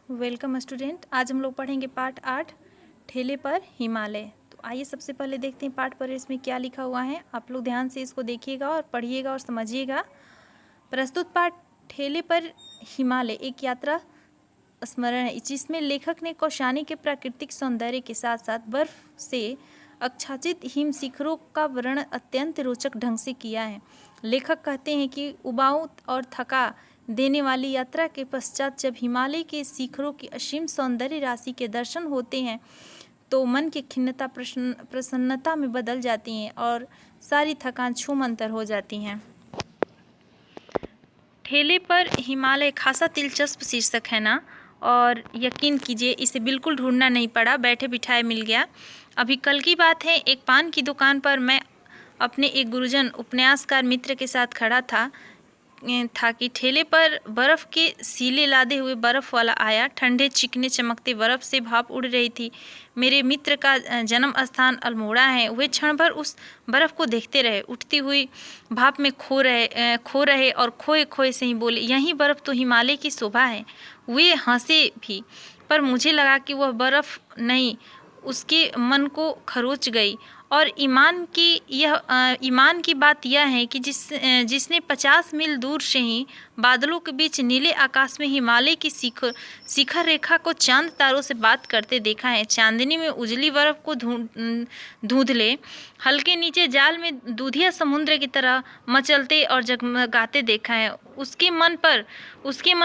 Welcome student. आज हम लोग पढ़ेंगे पाठ 8 ठेले पर हिमालय। तो आइए सबसे पहले देखते हैं पाठ पर इसमें क्या लिखा हुआ है। आप लोग ध्यान से इसको देखिएगा और पढ़िएगा और समझिएगा। प्रस्तुत पाठ ठेले पर हिमालय एक यात्रा स्मरण है, जिसमें लेखक ने कौशानी के प्राकृतिक सौंदर्य के साथ साथ बर्फ से आच्छादित हिम शिखरों का वर्णन अत्यंत रोचक ढंग से किया है। लेखक कहते हैं कि उबाऊ और थका देने वाली यात्रा के पश्चात जब हिमालय के शिखरों की असीम सौंदर्य राशि के दर्शन होते हैं तो मन की खिन्नता प्रसन्नता में बदल जाती हैं और सारी थकान छूमंतर हो जाती हैं। ठेले पर हिमालय खासा दिलचस्प शीर्षक है ना, और यकीन कीजिए इसे बिल्कुल ढूंढना नहीं पड़ा, बैठे बिठाए मिल गया। अभी कल की बात है, एक पान की दुकान पर मैं अपने एक गुरुजन उपन्यासकार मित्र के साथ खड़ा था कि ठेले पर बर्फ़ के सीले लादे हुए बर्फ़ वाला आया। ठंडे चिकने चमकते बर्फ़ से भाप उड़ रही थी। मेरे मित्र का जन्म स्थान अल्मोड़ा है। वे क्षण भर उस बर्फ़ को देखते रहे, उठती हुई भाप में खो रहे और खोए खोए से ही बोले, यही बर्फ़ तो हिमालय की शोभा है। वे हंसे भी, पर मुझे लगा कि वह बर्फ़ नहीं, उसके मन को खरोच गई। और ईमान की बात यह है कि जिसने 50 मील दूर से ही बादलों के बीच नीले आकाश में हिमालय की शिखर रेखा को चांद तारों से बात करते देखा है। चांदनी में उजली बर्फ को धुंधले हल्के नीचे जाल में दूधिया समुद्र की तरह मचलते और जगमगाते देखा है। उसके मन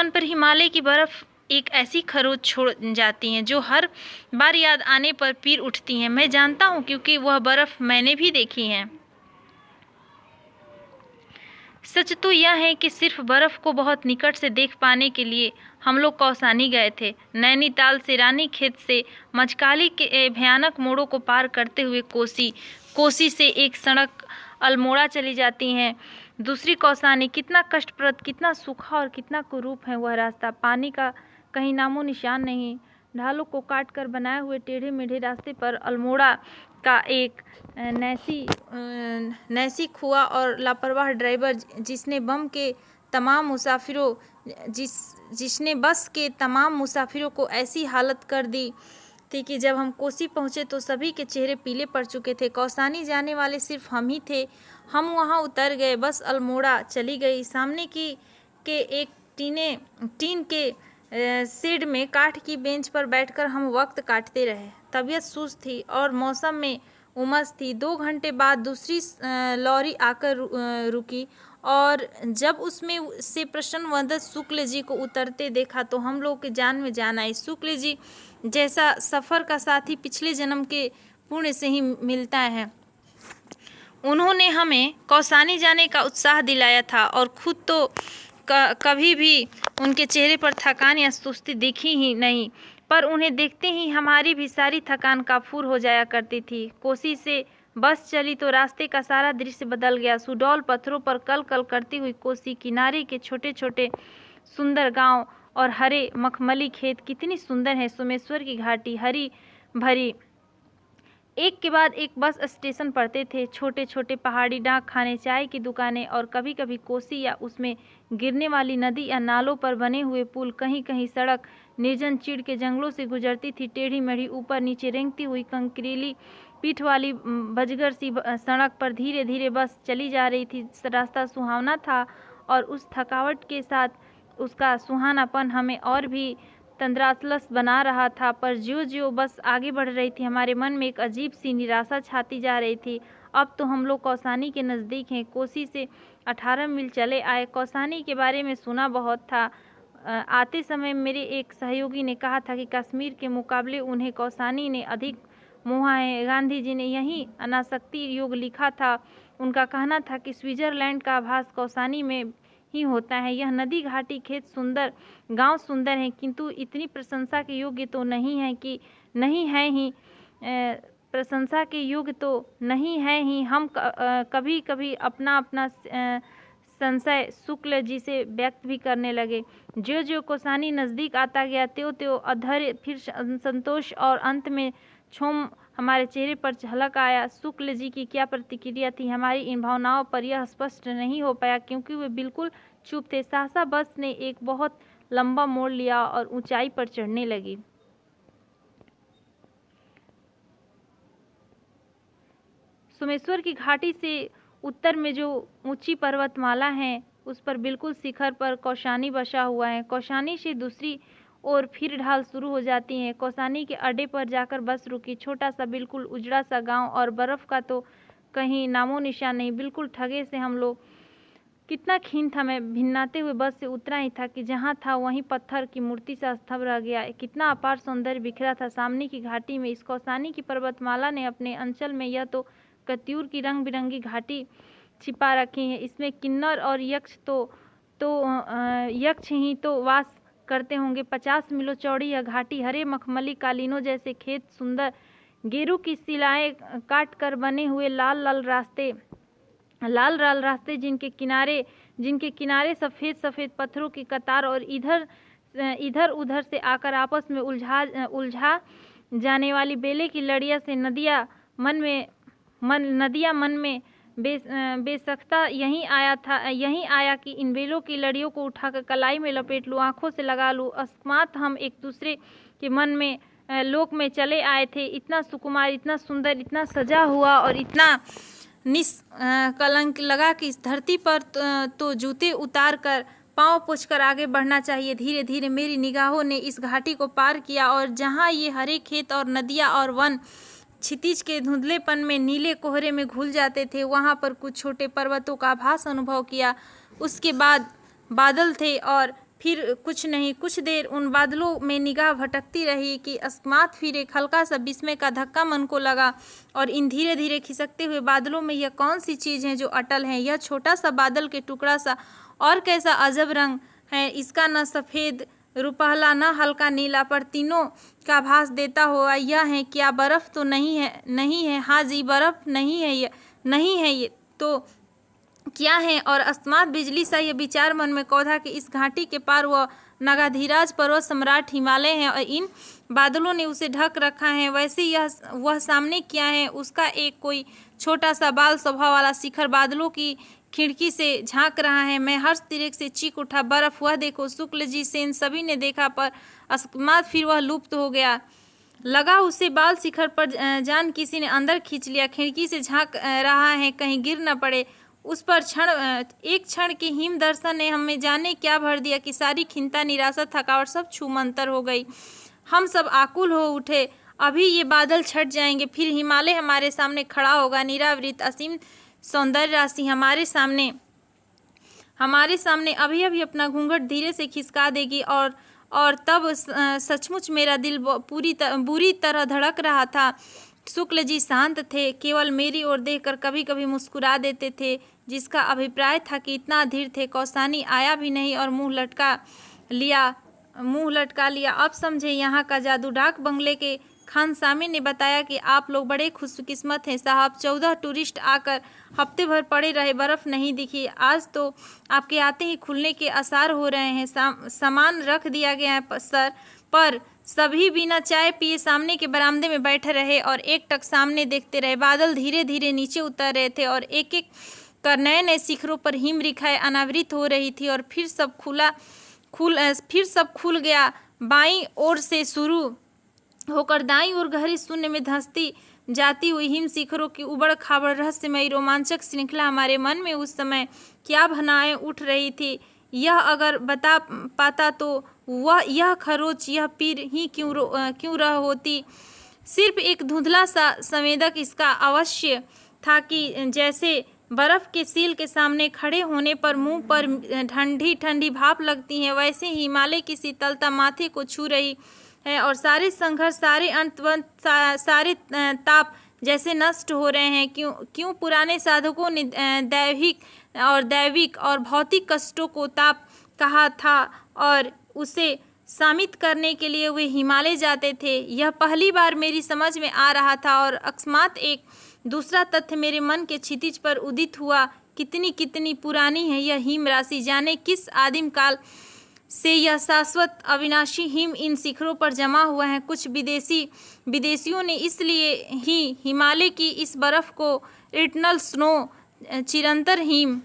पर हिमालय की बर्फ एक ऐसी खरोच छोड़ जाती हैं जो हर बार याद आने पर पीर उठती हैं। मैं जानता हूँ क्योंकि वह बर्फ मैंने भी देखी है। सच तो यह है कि सिर्फ बर्फ को बहुत निकट से देख पाने के लिए हम लोग कौसानी गए थे। नैनीताल से रानीखेत से मझकाली के भयानक मोड़ों को पार करते हुए कोसी से एक सड़क अल्मोड़ा चली जाती हैं। दूसरी कौसानी। कितना कष्टप्रद, कितना सूखा और कितना कुरूप है वह रास्ता। पानी का कहीं नामो निशान नहीं। ढालों को काट कर बनाए हुए टेढ़े मेढ़े रास्ते पर अल्मोड़ा का एक नैसी खुआ और लापरवाह ड्राइवर जिसने बस के तमाम मुसाफिरों को ऐसी हालत कर दी थी कि जब हम कोसी पहुंचे तो सभी के चेहरे पीले पड़ चुके थे। कौसानी जाने वाले सिर्फ हम ही थे। हम वहां उतर गए, बस अल्मोड़ा चली गई। सामने के एक टीन के शेड में काठ की बेंच पर बैठकर हम वक्त काटते रहे। तबीयत सुस्त थी और मौसम में उमस थी। 2 घंटे बाद दूसरी लॉरी आकर रुकी और जब उसमें से प्रसन्न वदन शुक्ल जी को उतरते देखा तो हम लोग के जान में जान आई। शुक्ल जी जैसा सफ़र का साथी पिछले जन्म के पुण्य से ही मिलता है। उन्होंने हमें कौसानी जाने का उत्साह दिलाया था और खुद तो कभी भी उनके चेहरे पर थकान या सुस्ती दिखी ही नहीं, पर उन्हें देखते ही हमारी भी सारी थकान काफूर हो जाया करती थी। कोसी से बस चली तो रास्ते का सारा दृश्य बदल गया। सुडौल पत्थरों पर कल कल करती हुई कोसी, किनारे के छोटे छोटे सुंदर गांव और हरे मखमली खेत कितनी सुंदर है। सोमेश्वर की घाटी हरी भरी, एक के बाद एक बस स्टेशन पड़ते थे। छोटे छोटे पहाड़ी डाक खाने, चाय की दुकानें और कभी कभी कोसी या उसमें गिरने वाली नदी या नालों पर बने हुए पुल। कहीं कहीं सड़क निर्जन चीड़ के जंगलों से गुजरती थी, टेढ़ी मेढ़ी, ऊपर नीचे रेंगती हुई कंकरीली पीठ वाली बजगर सी सड़क पर धीरे धीरे बस चली जा रही थी। रास्ता सुहावना था और उस थकावट के साथ उसका सुहानापन हमें और भी तंद्रालस बना रहा था। पर ज्यों ज्यों बस आगे बढ़ रही थी हमारे मन में एक अजीब सी निराशा छाती जा रही थी। अब तो हम लोग कौसानी के नज़दीक हैं। कोसी से 18 मील चले आए। कौसानी के बारे में सुना बहुत था। आते समय मेरे एक सहयोगी ने कहा था कि कश्मीर के मुकाबले उन्हें कौसानी ने अधिक मोहा है। गांधी जी ने यही अनासक्ति योग लिखा था। उनका कहना था कि स्विट्जरलैंड का आभास कौसानी में ही होता है। यह नदी, घाटी, खेत सुंदर, गांव सुंदर हैं, किंतु इतनी प्रशंसा के योग्य तो नहीं है कि नहीं है ही प्रशंसा के योग्य तो नहीं है ही। हम कभी कभी अपना संशय शुक्ल जी से व्यक्त भी करने लगे। ज्यों ज्यों कौसानी नज़दीक आता गया त्यों त्यों अधैर्य, फिर संतोष और अंत में क्षोभ हमारे चेहरे पर झलक आया। शुक्ल जी की क्या प्रतिक्रिया थी हमारी इन भावनाओं पर यह स्पष्ट नहीं हो पाया, क्योंकि वे बिल्कुल चुप थे। सहसा बस ने एक बहुत लंबा मोड़ लिया और ऊंचाई पर चढ़ने लगी। सोमेश्वर की घाटी से उत्तर में जो ऊंची पर्वतमाला है उस पर बिल्कुल शिखर पर कौशानी बसा हुआ है। कौशानी से दूसरी ओर फिर ढाल शुरू हो जाती है। कौसानी के अड्डे पर जाकर बस रुकी। छोटा सा बिल्कुल उजड़ा सा गांव और बर्फ का तो कहीं नामो निशान नहीं। बिल्कुल ठगे से हम लोग। कितना खीन था। मैं भिन्नाते हुए बस से उतरा ही था कि जहाँ था वहीं पत्थर की मूर्ति सा स्तब्ध रह गया। कितना अपार सौंदर्य बिखरा था सामने की घाटी में। इस कौसानी की पर्वतमाला ने अपने अंचल में यह तो कत्यूर की रंग बिरंगी घाटी छिपा रखी है। इसमें किन्नर और यक्ष यक्ष ही तो वास करते होंगे। 50 मीलों चौड़ी यह घाटी हरे मखमली कालीनों जैसे खेत, सुंदर गेरू की शिलाएं काट कर बने हुए लाल लाल रास्ते जिनके किनारे सफ़ेद सफ़ेद पत्थरों की कतार और इधर उधर से आकर आपस में उलझा जाने वाली बेले की लड़ियाँ से नदियाँ मन में बेसख्ता यहीं आया कि इन बेलों की लड़ियों को उठाकर कलाई में लपेट लूँ, आंखों से लगा लूँ। अस्मात हम एक दूसरे के मन में लोक में चले आए थे। इतना सुकुमार, इतना सुंदर, इतना सजा हुआ और इतना निष्कलंक लगा कि इस धरती पर तो जूते उतार कर पाँव पोंछकर आगे बढ़ना चाहिए। धीरे धीरे मेरी निगाहों ने इस घाटी को पार किया और जहाँ ये हरे खेत और नदियाँ और वन क्षितिज के धुंधलेपन में नीले कोहरे में घुल जाते थे, वहाँ पर कुछ छोटे पर्वतों का आभास अनुभव किया। उसके बाद बादल थे और फिर कुछ नहीं। कुछ देर उन बादलों में निगाह भटकती रही कि अस्मात फिर एक हल्का सा विस्मय का धक्का मन को लगा। और इन धीरे धीरे खिसकते हुए बादलों में यह कौन सी चीज़ है जो अटल है? यह छोटा सा बादल के टुकड़ा सा और कैसा अजब रंग है इसका, न सफ़ेद रुपहला न हल्का नीला, पर तीनों का भास देता हुआ यह है। क्या बर्फ़ तो नहीं है? हाँ जी, बर्फ़ नहीं है ये तो क्या है? और अस्मात बिजली सा यह विचार मन में कौधा कि इस घाटी के पार वह नगाधीराज पर्वत सम्राट हिमालय है और इन बादलों ने उसे ढक रखा है। वैसे वह सामने क्या है? उसका एक कोई छोटा सा बाल स्वभाव वाला शिखर बादलों की खिड़की से झांक रहा है। मैं हर्ष तिरेक से चीख उठा, बर्फ वह देखो। शुक्ल जी, सेन सभी ने देखा, पर अस्मात फिर वह लुप्त हो गया। लगा उसे बाल शिखर पर जान किसी ने अंदर खींच लिया। खिड़की से झांक रहा है कहीं गिर न पड़े। उस पर एक क्षण के हिम दर्शन ने हमें जाने क्या भर दिया कि सारी खिन्नता, निराशा, थकावट सब छूमंतर हो गई। हम सब आकुल हो उठे। अभी ये बादल छट जाएंगे, फिर हिमालय हमारे सामने खड़ा होगा, निरावृत असीम सौंदर्य राशि हमारे सामने अभी अपना घूंघट धीरे से खिसका देगी। और तब सचमुच मेरा दिल बुरी तरह धड़क रहा था। शुक्ल जी शांत थे, केवल मेरी ओर देखकर कभी कभी मुस्कुरा देते थे, जिसका अभिप्राय था कि इतना अधीर थे। कौसानी आया भी नहीं और मुंह लटका लिया। अब समझे यहाँ का जादू। डाक बंगले के खानसामे ने बताया कि आप लोग बड़े खुशकिस्मत हैं साहब। 14 टूरिस्ट आकर हफ्ते भर पड़े रहे, बर्फ़ नहीं दिखी। आज तो आपके आते ही खुलने के आसार हो रहे हैं। सामान रख दिया गया है सर, पर सभी बिना चाय पिए सामने के बरामदे में बैठे रहे और एकटक सामने देखते रहे। बादल धीरे धीरे नीचे उतर रहे थे और एक एक कर नए शिखरों पर हिम रेखाएं अनावृत हो रही थी। और फिर सब खुल गया। बाईं ओर से शुरू होकर दाईं ओर गहरी शून्य में धंसती जाती हुई हिम शिखरों की उबड़ खाबड़ रहस्यमयी रोमांचक श्रृंखला हमारे मन में उस समय क्या भावनाएं उठ रही थी, यह अगर बता पाता तो यह खरोच, यह पीर ही क्यों रह होती। सिर्फ एक धुंधला सा संवेदक इसका अवश्य था कि जैसे बर्फ के सील के सामने खड़े होने पर मुंह पर ठंडी ठंडी भाप लगती है, वैसे ही हिमालय की शीतलता माथे को छू रही है और सारे संघर्ष, सारे अंतवंत, सारे ताप जैसे नष्ट हो रहे हैं। क्यों पुराने साधकों ने दैविक और भौतिक कष्टों को ताप कहा था और उसे शामित करने के लिए वे हिमालय जाते थे। यह पहली बार मेरी समझ में आ रहा था। और अकस्मात एक दूसरा तथ्य मेरे मन के क्षितिज पर उदित हुआ। कितनी पुरानी है यह हिम राशि। जाने किस आदिम काल से यह शाश्वत अविनाशी हिम इन शिखरों पर जमा हुआ है। कुछ विदेशियों ने इसलिए ही हिमालय की इस बर्फ को इटर्नल स्नो, चिरंतर हिम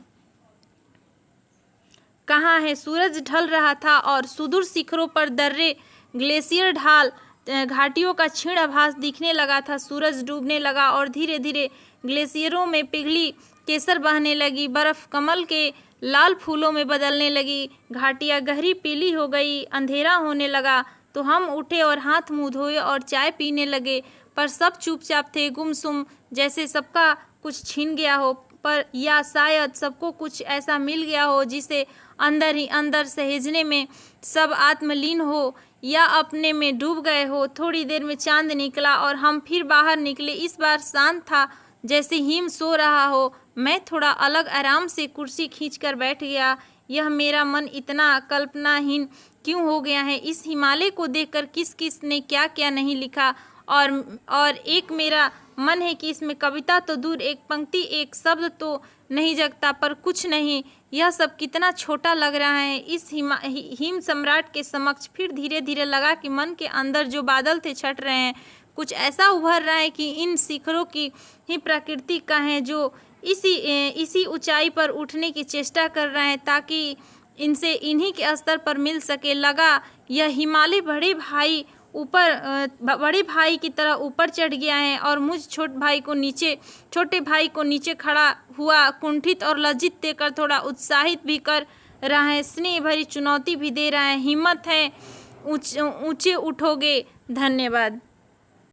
कहाँ है। सूरज ढल रहा था और सुदूर शिखरों पर दर्रे ग्लेशियर ढाल घाटियों का क्षीण आभास दिखने लगा था। सूरज डूबने लगा और धीरे धीरे ग्लेशियरों में पिघली केसर बहने लगी। बर्फ कमल के लाल फूलों में बदलने लगी। घाटियाँ गहरी पीली हो गई। अंधेरा होने लगा तो हम उठे और हाथ मुँह धोए और चाय पीने लगे, पर सब चुपचाप थे, गुमसुम, जैसे सबका कुछ छिन गया हो, पर या शायद सबको कुछ ऐसा मिल गया हो जिसे अंदर ही अंदर सहेजने में सब आत्मलीन हो या अपने में डूब गए हो। थोड़ी देर में चांद निकला और हम फिर बाहर निकले। इस बार शांत था, जैसे हिम सो रहा हो। मैं थोड़ा अलग आराम से कुर्सी खींचकर बैठ गया। यह मेरा मन इतना कल्पनाहीन क्यों हो गया है? इस हिमालय को देखकर किस किस ने क्या क्या नहीं लिखा, और एक मेरा मन है कि इसमें कविता तो दूर, एक पंक्ति एक शब्द तो नहीं जगता, पर कुछ नहीं। यह सब कितना छोटा लग रहा है इस हिम सम्राट के समक्ष। फिर धीरे धीरे लगा कि मन के अंदर जो बादल थे छट रहे हैं। कुछ ऐसा उभर रहा है कि इन शिखरों की ही प्रकृति का है, जो इसी ऊंचाई पर उठने की चेष्टा कर रहे हैं ताकि इनसे इन्हीं के स्तर पर मिल सके। लगा यह हिमालय बड़े भाई की तरह ऊपर चढ़ गया है और मुझ छोटे भाई को नीचे खड़ा हुआ कुंठित और लज्जित देकर थोड़ा उत्साहित भी कर रहा है, स्नेह भरी चुनौती भी दे रहा है। हिम्मत है, ऊंचे उठोगे। धन्यवाद।